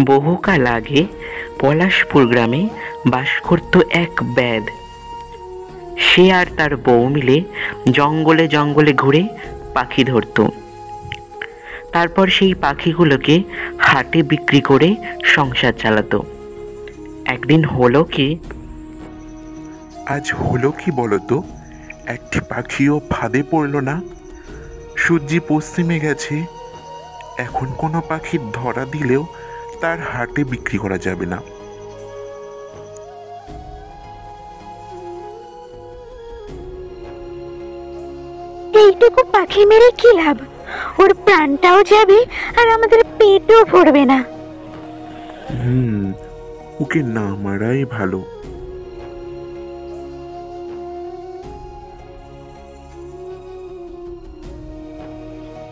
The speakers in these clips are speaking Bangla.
বহুকাল আগে পলাশপুর গ্রামে বাস করত এক ব্যাধ। সে আর তার বউ মিলে জঙ্গলে জঙ্গলে ঘুরে পাখি ধরত। তারপর সেই পাখিগুলোকে হাটে বিক্রি করে সংসার চালাতো। একদিন হলো কি, আজ হলো কি বলতো? একটি পাখিও ফাঁদে পড়ল না। সূর্য পশ্চিমে গেছে। এখন কোনো পাখির ধরা দিলেও তার হাটে বিক্রি করা যাবে না। এইটুকু পাখি মেরে কি লাভ? ওর প্রাণটাও যাবে আর আমাদের পেটও ভরবে না। ওকে না মারাই ভালো।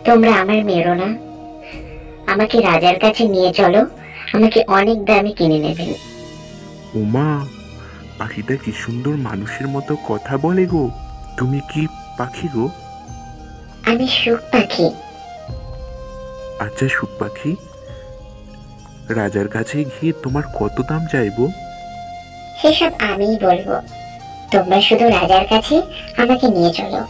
তোমরা আমার মেরো না, আমাকে রাজার কাছে নিয়ে চলো, আমাকে অনেক দামে কিনে নেবেন। ওমা, পাখিটা কি সুন্দর মানুষের মতো কথা বলে গো। তুমি কি পাখি গো? আমি সুখ পাখি। আচ্ছা সুখ পাখি, রাজার কাছে গিয়ে তোমার কত দাম চাইবো? সেসব আমিই বলবো, তোমরা শুধু রাজার কাছে আমাকে নিয়ে চলো।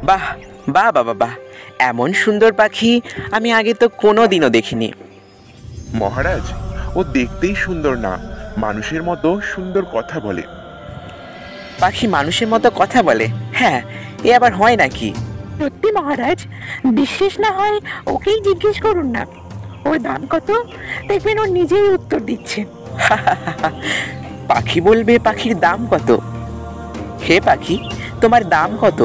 বাহ বাহ বাবা বাহ, এমন সুন্দর পাখি আমি আগে তো কোনোদিনও দেখিনি। মহারাজ, ও দেখতেই সুন্দর না, মানুষের মতো সুন্দর কথা বলে। পাখি মানুষের মতো কথা বলে? হ্যাঁ, এ আবার হয় নাকি? সত্যি মহারাজ, বিশ্বাস না হয় ওকেই জিজ্ঞেস করুন না। ওর দাম কত? দেখবেন ও নিজেই উত্তর দিচ্ছে। পাখি বলবে পাখির দাম কত? হে পাখি, তোমার দাম কত?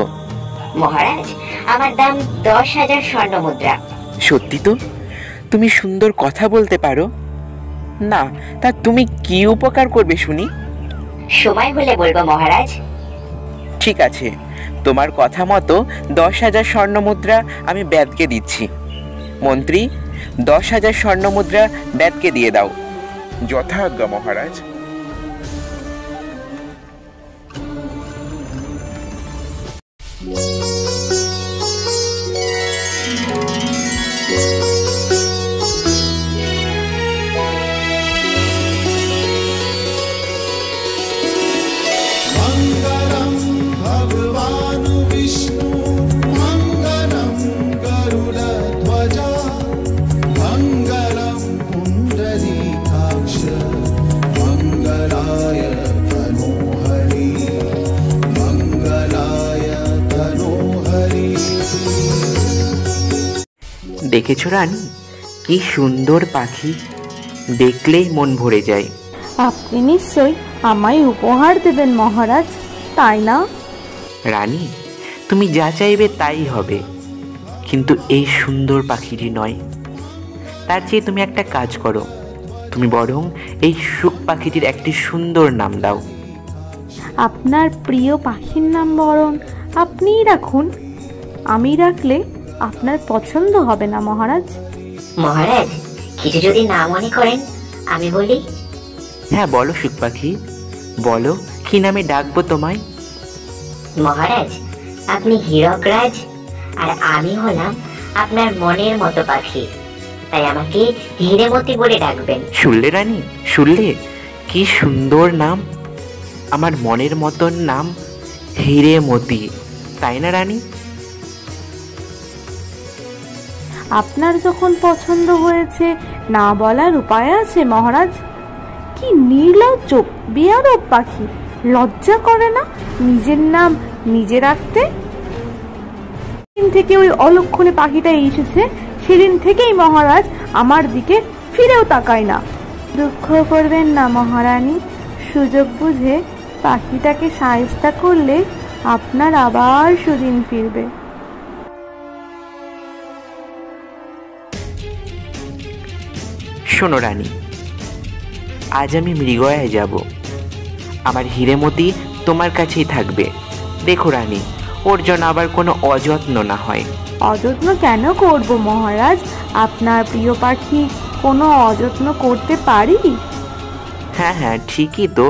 মহারাজ, আমার দাম 10,000 স্বর্ণ মুদ্রা। সত্যি তো? তুমি সুন্দর কথা বলতে পারো না? তা তুমি কি উপকার করবে শুনি? সময় হলে বলবো মহারাজ। ঠিক আছে, তোমার কথা মতো 10,000 স্বর্ণ মুদ্রা আমি ব্যাদকে দিচ্ছি। মন্ত্রী, 10,000 স্বর্ণ মুদ্রা ব্যাদকে দিয়ে দাও। যথাজ্ঞা মহারাজ। मङ्गलं भगवान् विष्णु मङ्गलं गरुडध्वजा मङ्गलं पुण्डरीकाक्ष मङ्गलाय तनोहरि मङ्गलाय तनोहरि। দেখেছো রানী, কি সুন্দর পাখি, দেখলেই মন ভরে যায়। আপনি নিশ্চয়ই আমায় উপহার দেবেন মহারাজ, তাই না? রানী, তুমি যা চাইবে তাই হবে, কিন্তু এই সুন্দর পাখিটি নয়। তার চেয়ে তুমি একটা কাজ করো, তুমি বরং এই সুখ পাখিটির একটি সুন্দর নাম দাও। আপনার প্রিয় পাখির নাম বরং আপনিই রাখুন। আমি রাখলে আপনার পছন্দ হবে না মহারাজ। মহারাজ, কিছু যদি না মনে করেন আমি বলি। হ্যাঁ বলো সুখ পাখি, বলো কি নামে ডাকবো তোমায়? মহারাজ, আপনি হীরকরাজ আর আমি হলাম আপনার মনের মতো পাখি, তাই আমাকে হীরেমতি বলে ডাকবেন। শুনলে রানী, শুনলে কি সুন্দর নাম? আমার মনের মতন নাম হীরেমতি, তাই না রানী? আপনার যখন পছন্দ হয়েছে, না বলার উপায় আছে মহারাজ? কি নির্লজ্জ বেয়াদব পাখি, লজ্জা করে না নিজের নাম নিজে রাখতে? দিন থেকে ওই অলক্ষণে পাখিটা এসেছে, সেদিন থেকেই মহারাজ আমার দিকে ফিরেও তাকায় না। দুঃখ করবেন না মহারানী, সুযোগ বুঝে পাখিটাকে সায়স্তা করলে আপনার আবার সুদিন ফিরবে। শোনো রানী, আজ আমি মৃগয়ায় যাব। আমার হিরেমতি তোমার কাছেই থাকবে। দেখো রানী, ওর জন্য আবার কোনো অযত্ন না হয়। অযত্ন কেন করব মহারাজ? আপনার প্রিয় পাখি কোনো অযত্ন করতে পারি? হ্যাঁ হ্যাঁ, ঠিকই তো।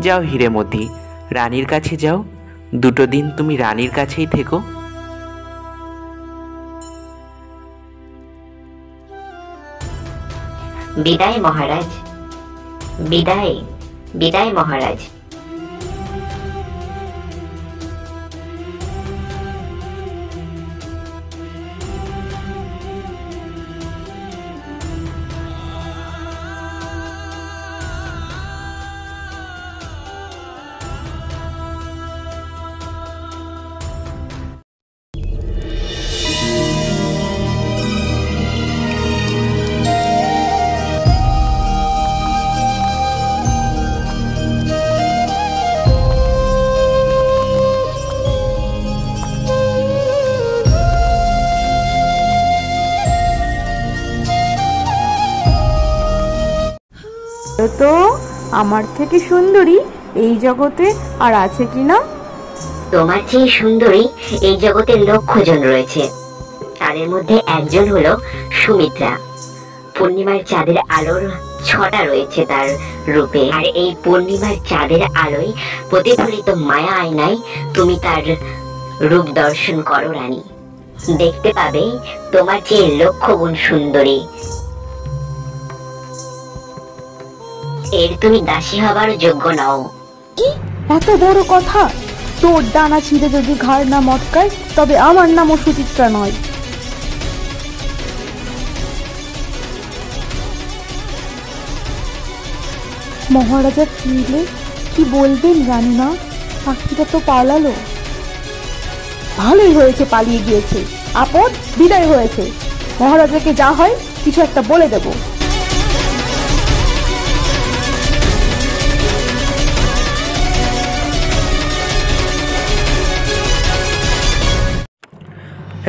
যাও হিরেমতি, রানীর কাছে যাও। দুটো দিন তুমি রানীর কাছেই থেকো। বিদায় মহারাজ, বিদায়, বিদায় মহারাজ। তো আমার থেকে সুন্দরী এই জগতে আর আছে কি না? তোমার চেয়ে সুন্দরী এই জগতে লক্ষ জন রয়েছে। তাদের মধ্যে একজন হলো সুমিত্রা। পূর্ণিমার চাঁদের আলোর ছটা রয়েছে তার রূপে, আর এই পূর্ণিমার চাঁদের আলোয় প্রতিফলিত মায়া আয়নায় তুমি তার রূপ দর্শন করো রানী। দেখতে পাবে তোমার চেয়ে লক্ষ গুণ সুন্দরী। এর তুমি দাসী হবার যোগ্য নও। কি এত বড় কথা? তোর ডানা ছিঁড়ে যদি ঘাড় না মটকায় তবে আমার নামও সুচিত্রা নয়। মহারাজা ফিরলে কি বলবেন রানীমা? পাখিটা তো পালালো। ভালোই হয়েছে পালিয়ে গিয়েছে, আপদ বিদায় হয়েছে। মহারাজাকে যা হয় কিছু একটা বলে দেব।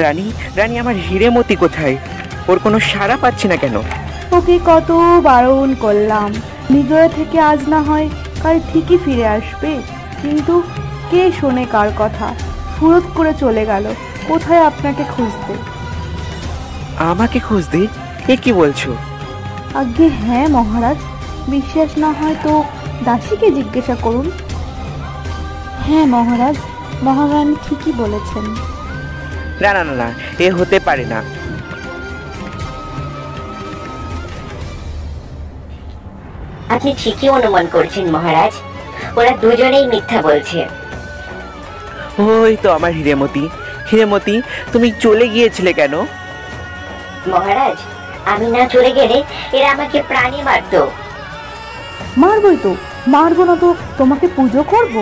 রানী, রানী, আমার হিরেমতি কোথায়? ওর কোনো সাড়া পাচ্ছি না কেন? ওকে কত বারণ করলাম, মৃগয়া থেকে আজ না হয় কাল ঠিকই ফিরে আসবে, কিন্তু কে শোনে কার কথা? ফুরত করে চলে গেল কোথায় আপনাকে খুঁজতে। আমাকে খুঁজতে? এ কি বলছো? আজ্ঞে হ্যাঁ মহারাজ, বিশ্বাস না হয় তো দাসীকে জিজ্ঞাসা করুন। হ্যাঁ মহারাজ, মহারানী ঠিকই বলেছেন। না না না না, এ হতে পারে না। আপনি ঠিকই অনুমান করছেন মহারাজ, ওরা দুজনেই মিথ্যা বলছে। ওই তো আমার হিরেমতি। হিরেমতি, তুমি চলে গিয়েছিলে কেন? মহারাজ, আমি না চলে গেলে এরা আমাকে প্রাণে মারতো। মারবই তো, মারবো না তো তোমাকে পুজো করব?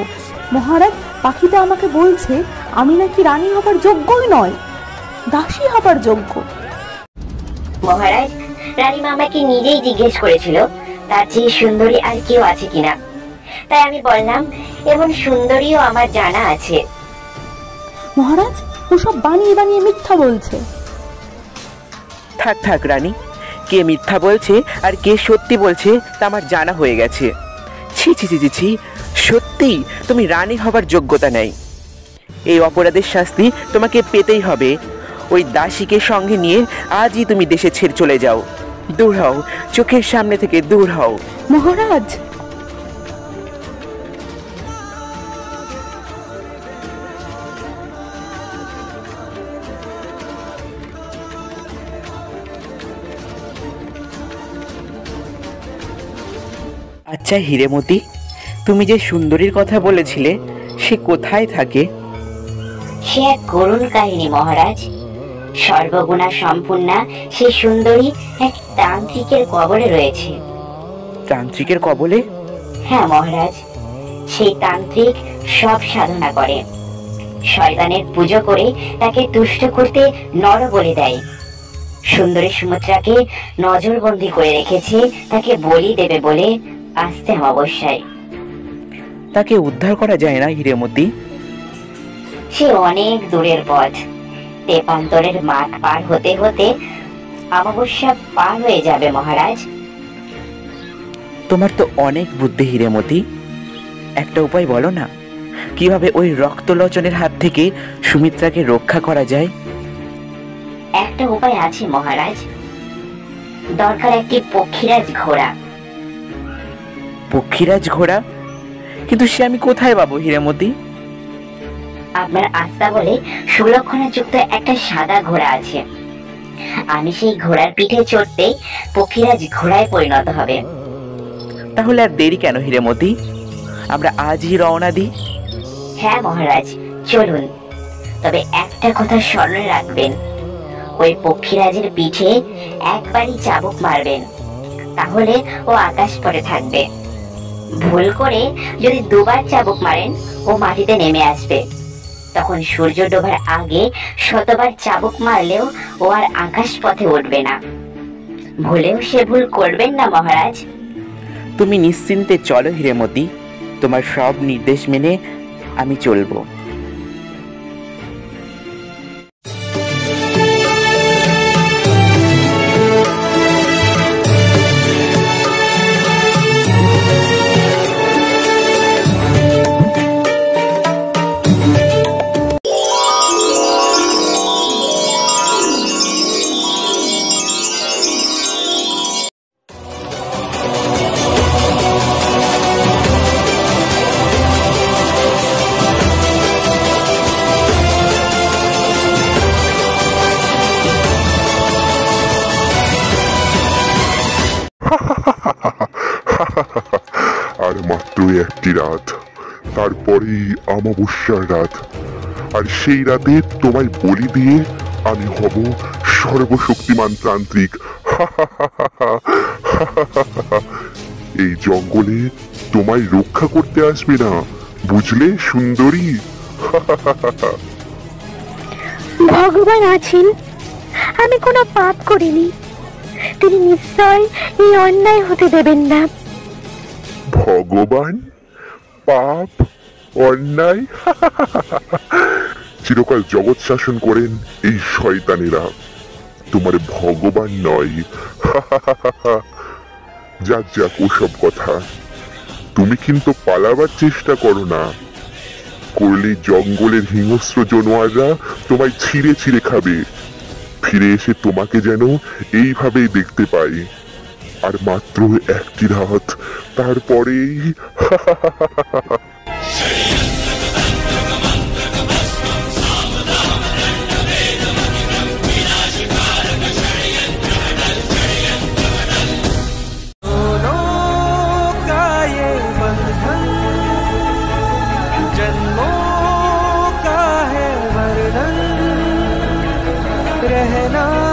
মহারাজ, পাখিটা আমাকে বলছে আমি নাকি রানী হবার যোগ্যই নয়, দাসী হবার যোগ্য। মহারাজ, রানীমা আমাকে নিজেই জিজ্ঞেস করেছিল তার চেয়ে সুন্দরী আর কেউ আছে কিনা। তাই আমি বললাম এমন সুন্দরীও আমার জানা আছে। মহারাজ, ওসব বানিয়ে বানিয়ে মিথ্যা বলছে। থাক থাক রানী, কে মিথ্যা বলছে আর কে সত্যি বলছে তা আমার জানা হয়ে গেছে। ছি ছি ছি ছি ছি, সত্যি তুমি রানী হবার যোগ্যতা নেই। এই অপরাধের শাস্তি তোমাকে পেতেই হবে। ওই দাসীকে সঙ্গে নিয়ে আজই তুমি দেশে ছেড়ে চলে যাও। দূর হও, চোখের সামনে থেকে দূর হও। মহারাজ, আচ্ছা হিরেমতি, তুমি যে সুন্দরীর কথা বলেছিলে সে কোথায় থাকে? সে এক করুণ কাহিনী মহারাজ। সর্বগুণা সম্পূর্ণা সেই সুন্দরী এক তান্ত্রিকের কবলে রয়েছে। তান্ত্রিকের কবলে? হ্যাঁ মহারাজ, সেই তান্ত্রিক সব সাধনা করে, শয়তানের পুজো করে তাকে তুষ্ট করতে নর বলি দেয়। সুন্দরী সুমিত্রাকে নজরবন্দি করে রেখেছে তাকে বলি দেবে বলে আসতে অবশ্যই। তাকে উদ্ধার করা যায় না হিরেমতি? সে অনেক দূরের পথ, তেপান্তরের মাঠ পার হতে হতে অমাবস্যা পার হয়ে যাবে মহারাজ। তোমার তো অনেক বুদ্ধি হীরেমতি, একটা উপায় বলো না, কিভাবে ওই রক্তলোচনের হাত থেকে সুমিত্রাকে রক্ষা করা যায়? একটা উপায় আছে মহারাজ, দরকার একটি পক্ষীরাজ ঘোড়া। পক্ষীরাজ ঘোড়া? কিন্তু সে আমি কোথায় পাবো হীরেমতি? আপনার আস্থা বলে সুলক্ষণা যুক্ত একটা সাদা ঘোড়া আছে, আমি সেই ঘোড়ার পিঠে চড়তে পক্ষীরাজ ঘোড়ায় পরিণত হবে। তাহলে আর দেরি কেন হীরেমতি, আমরা আজই রওনা দিই। হ্যাঁ মহারাজ, চলুন। তবে একটা কথা স্মরণে রাখবেন, ওই পক্ষীরাজের পিঠে একবারই চাবুক মারবেন, তাহলে ও আকাশ পথে থাকবে। ভুল করে যদি দুবার চাবুক মারেন ও মাটিতে নেমে আসবে। তখন সূর্য ডোবার আগে শতবার চাবুক মারলেও ও আর আকাশ পথে উঠবে না। ভুলেও সে ভুল করবেন না মহারাজ। তুমি নিশ্চিন্তে চলো হীরেমতি, তোমার সব নির্দেশ মেনে আমি চলবো। আর মাত্রই একটি রাত, তারপরেই অমাবস্যার রাত। আর সেই রাতে তোমায় বলি দিয়ে আমি হব সর্বশক্তিমান তান্ত্রিক। এই জঙ্গলে তোমায় রক্ষা করতে আসবে না, বুঝলে সুন্দরী? ভগবান আছেন, আমি কোনো পাপ করিনি, তিনি নিশ্চয় এই অন্যায় হতে দেবেন না। ভগবান? পাপ? অন্যায়? চিরকাল জগৎ শাসন করেন এই শয়তানেরা, তোমার ভগবান নয়। যাক যাক ওসব কথা, তুমি কিন্তু পালাবার চেষ্টা করো না, করলে জঙ্গলের হিংস্র জানোয়াররা তোমায় ছিঁড়ে ছিঁড়ে খাবে। ফিরে এসে তোমাকে যেন এইভাবেই দেখতে পাই। আর মাত্র একটি রাত, তারপরেই जन्मों का है वरदान रहना